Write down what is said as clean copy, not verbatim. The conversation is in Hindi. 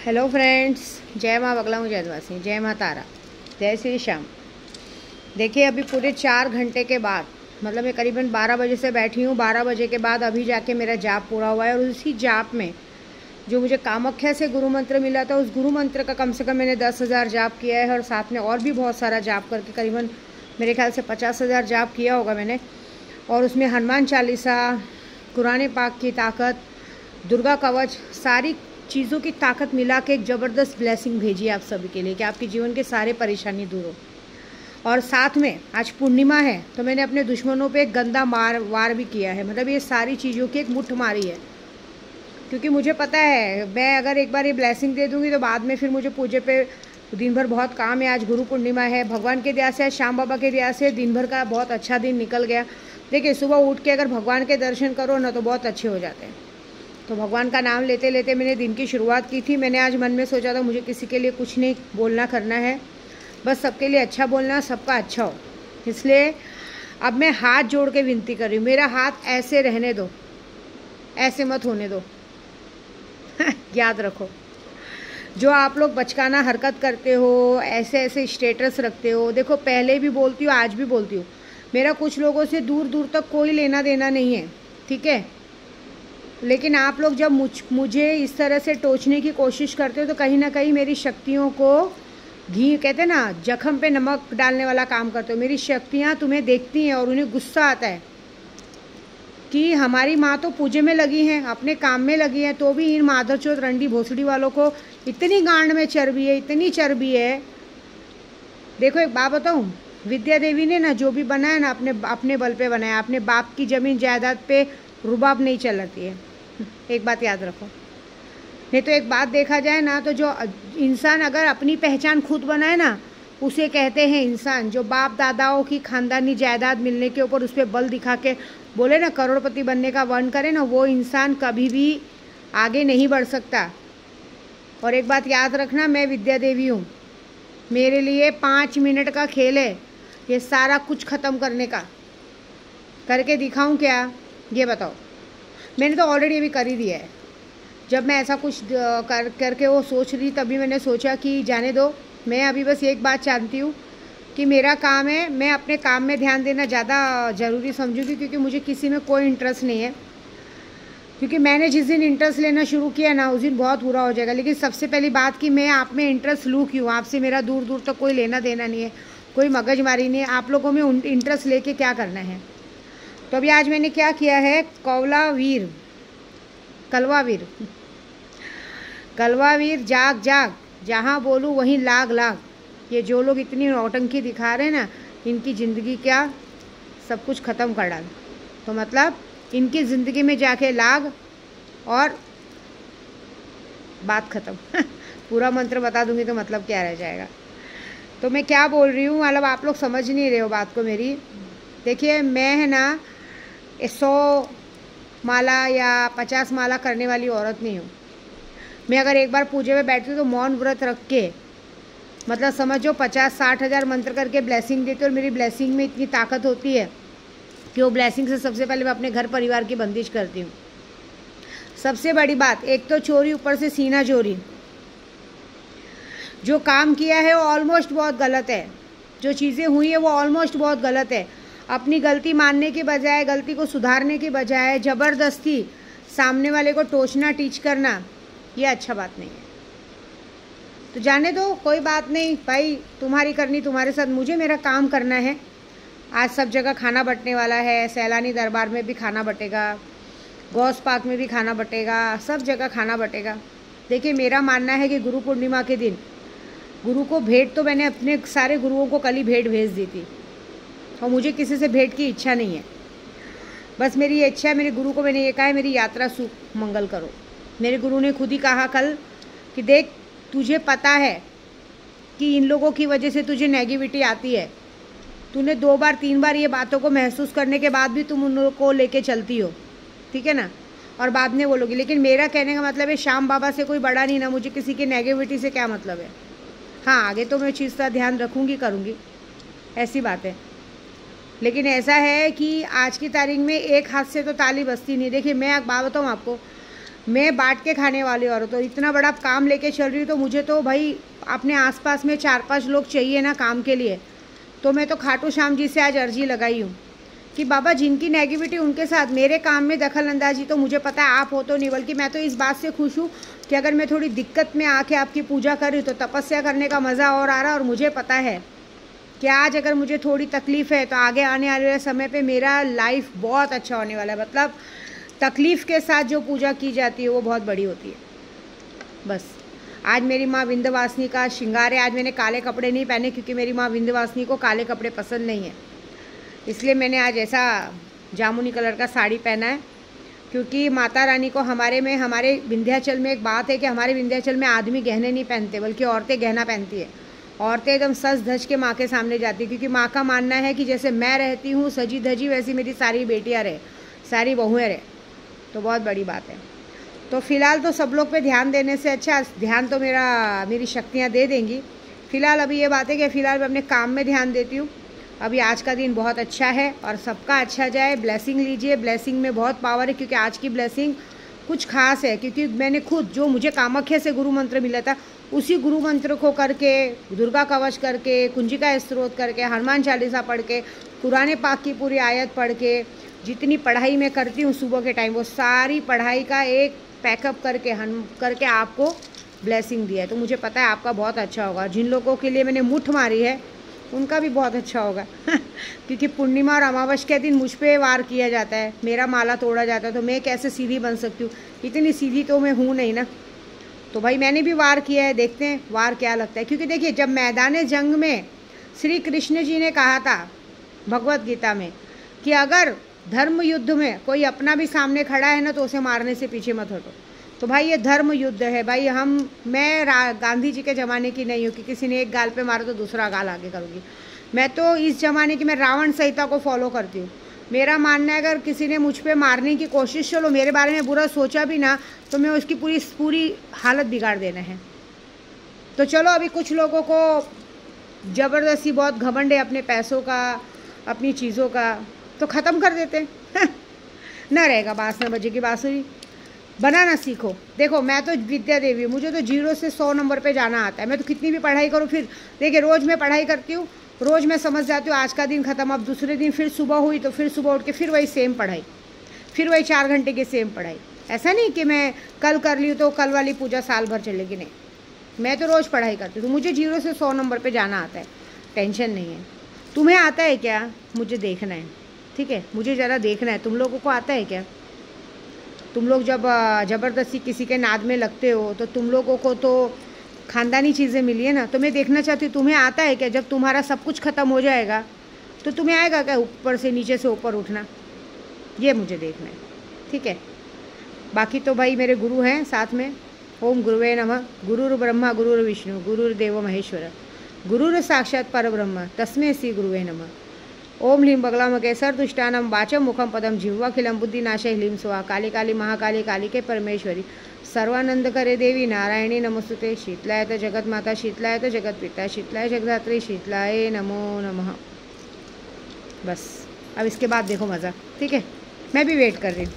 हेलो फ्रेंड्स, जय माँ बगला हूँ जयवासी, जय माँ तारा, जय श्री श्याम। देखिए अभी पूरे 4 घंटे के बाद, मतलब मैं करीबन 12 बजे से बैठी हूँ। 12 बजे के बाद अभी जाके मेरा जाप पूरा हुआ है। और उसी जाप में जो मुझे कामाख्या से गुरु मंत्र मिला था, उस गुरु मंत्र का कम से कम मैंने 10,000 जाप किया है। और साथ में और भी बहुत सारा जाप करके करीबन मेरे ख्याल से 50,000 जाप किया होगा मैंने। और उसमें हनुमान चालीसा, कुरान पाक की ताकत, दुर्गा कवच, सारी चीज़ों की ताकत मिला के एक ज़बरदस्त ब्लेसिंग भेजी आप सभी के लिए कि आपके जीवन के सारे परेशानी दूर हो। और साथ में आज पूर्णिमा है तो मैंने अपने दुश्मनों पे एक गंदा वार भी किया है। मतलब ये सारी चीज़ों की एक मुट्ठ मारी है, क्योंकि मुझे पता है मैं अगर एक बार ये ब्लेसिंग दे दूँगी तो बाद में फिर मुझे पूजे पे दिन भर बहुत काम है। आज गुरु पूर्णिमा है, भगवान के दया से, आज श्याम बाबा के दया से दिन भर का बहुत अच्छा दिन निकल गया। देखिए सुबह उठ के अगर भगवान के दर्शन करो ना तो बहुत अच्छे हो जाते हैं। तो भगवान का नाम लेते लेते मैंने दिन की शुरुआत की थी। मैंने आज मन में सोचा था मुझे किसी के लिए कुछ नहीं बोलना करना है, बस सबके लिए अच्छा बोलना, सबका अच्छा हो। इसलिए अब मैं हाथ जोड़ के विनती कर रही हूँ, मेरा हाथ ऐसे रहने दो, ऐसे मत होने दो। याद रखो, जो आप लोग बचकाना हरकत करते हो, ऐसे ऐसे स्टेटस रखते हो, देखो पहले भी बोलती हूँ आज भी बोलती हूँ, मेरा कुछ लोगों से दूर दूर तक कोई लेना देना नहीं है, ठीक है। लेकिन आप लोग जब मुझे इस तरह से टोचने की कोशिश करते हो तो कहीं ना कहीं मेरी शक्तियों को घी, कहते हैं ना, जख्म पे नमक डालने वाला काम करते हो। मेरी शक्तियाँ तुम्हें देखती हैं और उन्हें गुस्सा आता है कि हमारी माँ तो पूजे में लगी हैं, अपने काम में लगी है, तो भी इन माधरचोद रंडी भोसड़ी वालों को इतनी गांड में चर्बी है, इतनी चर्बी है। देखो एक बात बताऊँ, विद्या देवी ने ना जो भी बनाया ना अपने बल पे बनाया, अपने बाप की ज़मीन जायदाद पे रुबाब नहीं चलाती है, एक बात याद रखो। नहीं तो एक बात देखा जाए ना तो जो इंसान अगर अपनी पहचान खुद बनाए ना उसे कहते हैं इंसान। जो बाप दादाओं की खानदानी जायदाद मिलने के ऊपर उस पर बल दिखा के बोले ना करोड़पति बनने का वर्ण करे ना, वो इंसान कभी भी आगे नहीं बढ़ सकता। और एक बात याद रखना, मैं विद्या देवी हूँ, मेरे लिए 5 मिनट का खेल है ये सारा कुछ ख़त्म करने का। करके दिखाऊं क्या, ये बताओ। मैंने तो ऑलरेडी अभी कर ही दिया है। जब मैं ऐसा कुछ करके वो सोच रही, तभी मैंने सोचा कि जाने दो, मैं अभी बस एक बात जानती हूँ कि मेरा काम है, मैं अपने काम में ध्यान देना ज़्यादा ज़रूरी समझूंगी, क्योंकि मुझे किसी में कोई इंटरेस्ट नहीं है। क्योंकि मैंने जिस दिन इंटरेस्ट लेना शुरू किया ना उस दिन बहुत बुरा हो जाएगा। लेकिन सबसे पहली बात कि मैं आप में इंटरेस्ट लूँ क्यों, आपसे मेरा दूर दूर तक कोई लेना देना नहीं है, कोई मगजमारी नहीं है। आप लोगों में इंटरेस्ट लेके क्या करना है। तो अभी आज मैंने क्या किया है, कलवावीर जाग जाग, जहाँ बोलूँ वहीं लाग लाग। ये जो लोग इतनी नौटंकी दिखा रहे हैं ना, इनकी ज़िंदगी क्या सब कुछ ख़त्म कर डाल। तो मतलब इनकी ज़िंदगी में जाके लाग और बात ख़त्म। पूरा मंत्र बता दूंगी तो मतलब क्या रह जाएगा। तो मैं क्या बोल रही हूँ, मतलब आप लोग समझ नहीं रहे हो बात को मेरी। देखिए मैं है ना 100 माला या 50 माला करने वाली औरत नहीं हूँ। मैं अगर एक बार पूजे में बैठती हूँ तो मौन व्रत रख के, मतलब समझो 50-60 हज़ार मंत्र करके ब्लेसिंग देती हूँ। और मेरी ब्लेसिंग में इतनी ताकत होती है कि वो ब्लेसिंग से सबसे पहले मैं अपने घर परिवार की बंदिश करती हूँ। सबसे बड़ी बात, एक तो चोरी, ऊपर से सीना चोरी। जो काम किया है वो ऑलमोस्ट बहुत गलत है, जो चीज़ें हुई है वो ऑलमोस्ट बहुत गलत है। अपनी गलती मानने के बजाय, गलती को सुधारने के बजाय ज़बरदस्ती सामने वाले को टोचना, टीच करना, ये अच्छा बात नहीं है। तो जाने दो, कोई बात नहीं भाई, तुम्हारी करनी तुम्हारे साथ, मुझे मेरा काम करना है। आज सब जगह खाना बंटने वाला है, सैलानी दरबार में भी खाना बटेगा, गौस पार्क में भी खाना बटेगा, सब जगह खाना बटेगा। देखिए मेरा मानना है कि गुरु पूर्णिमा के दिन गुरु को भेंट, तो मैंने अपने सारे गुरुओं को कल ही भेंट भेज दी थी और मुझे किसी से भेंट की इच्छा नहीं है। बस मेरी ये इच्छा है, मेरे गुरु को मैंने ये कहा है मेरी यात्रा सुख मंगल करो। मेरे गुरु ने खुद ही कहा कल कि देख तुझे पता है कि इन लोगों की वजह से तुझे नेगेटिविटी आती है, तूने 2 बार 3 बार ये बातों को महसूस करने के बाद भी तुम उन लोगों को लेके चलती हो, ठीक है ना, और बाद में बोलोगी। लेकिन मेरा कहने का मतलब है श्याम बाबा से कोई बड़ा नहीं ना, मुझे किसी की नेगेटिविटी से क्या मतलब है। हाँ आगे तो मैं चीज़ का ध्यान रखूँगी, करूँगी, ऐसी बात है। लेकिन ऐसा है कि आज की तारीख में एक हाथ से तो ताली बजती नहीं। देखिए मैं एक बात बताऊँ आपको, मैं बांट के खाने वाली औरत हूँ, इतना बड़ा काम लेके चल रही हूँ, तो मुझे तो भाई अपने आसपास में 4-5 लोग चाहिए ना काम के लिए। तो मैं तो खाटू श्याम जी से आज अर्जी लगाई हूँ कि बाबा जिनकी नेगेटिविटी उनके साथ, मेरे काम में दखल अंदाजी तो मुझे पता है आप हो तो नहीं, बल्कि मैं तो इस बात से खुश हूँ कि अगर मैं थोड़ी दिक्कत में आके आपकी पूजा कर रही हूँ तो तपस्या करने का मज़ा और आ रहा है। और मुझे पता है कि आज अगर मुझे थोड़ी तकलीफ़ है तो आगे आने वाले समय पे मेरा लाइफ बहुत अच्छा होने वाला है। मतलब तकलीफ़ के साथ जो पूजा की जाती है वो बहुत बड़ी होती है। बस आज मेरी माँ विंध्यवासिनी का श्रृंगार है। आज मैंने काले कपड़े नहीं पहने क्योंकि मेरी माँ विंध्यवासिनी को काले कपड़े पसंद नहीं है, इसलिए मैंने आज ऐसा जामुनी कलर का साड़ी पहना है। क्योंकि माता रानी को हमारे विंध्याचल में एक बात है कि हमारे विंध्याचल में आदमी गहने नहीं पहनते, बल्कि औरतें गहना पहनती है। औरतें एकदम सज धज के माँ के सामने जाती, क्योंकि माँ का मानना है कि जैसे मैं रहती हूँ सजी धजी, वैसी मेरी सारी बेटियाँ रहे, सारी बहुएँ रहे। तो बहुत बड़ी बात है। तो फिलहाल तो सब लोग पे ध्यान देने से अच्छा ध्यान तो मेरी शक्तियाँ दे देंगी। फिलहाल अभी ये बात है कि फ़िलहाल मैं अपने काम में ध्यान देती हूँ। अभी आज का दिन बहुत अच्छा है और सबका अच्छा जाए। ब्लेसिंग लीजिए, ब्लेसिंग में बहुत पावर है, क्योंकि आज की ब्लेसिंग कुछ खास है। क्योंकि मैंने खुद जो मुझे कामाख्या से गुरु मंत्र मिला था, उसी गुरु मंत्र को करके, दुर्गा कवच करके, कुंजिका स्तोत्र करके, हनुमान चालीसा पढ़ के, कुरान पाक की पूरी आयत पढ़ के, जितनी पढ़ाई मैं करती हूँ सुबह के टाइम, वो सारी पढ़ाई का एक पैकअप करके आपको ब्लेसिंग दिया है। तो मुझे पता है आपका बहुत अच्छा होगा। जिन लोगों के लिए मैंने मुठ मारी है उनका भी बहुत अच्छा होगा क्योंकि पूर्णिमा और अमावस्या के दिन मुझ पे वार किया जाता है, मेरा माला तोड़ा जाता है, तो मैं कैसे सीधी बन सकती हूँ? इतनी सीधी तो मैं हूँ नहीं ना। तो भाई मैंने भी वार किया है, देखते हैं वार क्या लगता है। क्योंकि देखिए, जब मैदान जंग में श्री कृष्ण जी ने कहा था भगवत गीता में कि अगर धर्म युद्ध में कोई अपना भी सामने खड़ा है ना, तो उसे मारने से पीछे मत हटो। तो भाई ये धर्म युद्ध है भाई। मैं गांधी जी के ज़माने की नहीं हूँ कि किसी ने एक गाल पे मारा तो दूसरा गाल आगे करूँगी। मैं तो इस ज़माने की, मैं रावण संहिता को फॉलो करती हूँ। मेरा मानना है अगर किसी ने मुझ पे मारने की कोशिश, चलो मेरे बारे में बुरा सोचा भी ना, तो मैं उसकी पूरी हालत बिगाड़ देना है। तो चलो अभी कुछ लोगों को ज़बरदस्ती बहुत घमंड है अपने पैसों का, अपनी चीज़ों का, तो ख़त्म कर देते हैं ना रहेगा बाँस में बजेगी बाँसुरी। बनाना सीखो। देखो मैं तो विद्या देवी हूँ, मुझे तो 0 से 100 नंबर पे जाना आता है। मैं तो कितनी भी पढ़ाई करूँ, फिर देखिए रोज़ मैं पढ़ाई करती हूँ, रोज़ मैं समझ जाती हूँ आज का दिन ख़त्म। अब दूसरे दिन फिर सुबह हुई तो फिर सुबह उठ के फिर वही सेम पढ़ाई, फिर वही 4 घंटे की सेम पढ़ाई। ऐसा नहीं कि मैं कल कर ली तो कल वाली पूजा साल भर चलेगी, नहीं। मैं तो रोज़ पढ़ाई करती हूँ, तो मुझे 0 से 100 नंबर पर जाना आता है, टेंशन नहीं है। तुम्हें आता है क्या? मुझे देखना है, ठीक है? मुझे ज़रा देखना है तुम लोगों को आता है क्या। तुम लोग जब ज़बरदस्ती किसी के नाद में लगते हो तो तुम लोगों को तो ख़ानदानी चीज़ें मिली है ना। तो मैं देखना चाहती हूँ तुम्हें आता है क्या। जब तुम्हारा सब कुछ ख़त्म हो जाएगा तो तुम्हें आएगा क्या ऊपर से नीचे से ऊपर उठना, ये मुझे देखना है, ठीक है? बाकी तो भाई मेरे गुरु हैं साथ में। ओम गुरुवे नमः। गुरुर् ब्रह्मा गुरुर्विष्णु गुरुर्देव महेश्वर गुरुर साक्षात परब्रह्म तस्मै श्री गुरुवे नमः। ओम ह्लीं बगलामकेसर दुष्टानम वाचम मुखम पदम जिह्वाखिलम बुद्धिनाशय ह्लीं स्वाहा। काली काली महाकाली कालिके परमेश्वरी सर्वानंद करे देवी नारायणी नमोस्तुते। शीतलाय तो जगत माता शीतलाय तो जगत पिता शीतलाय जगदात्री शीतलाय नमो नमः। बस अब इसके बाद देखो मज़ा, ठीक है? मैं भी वेट कर रही हूँ।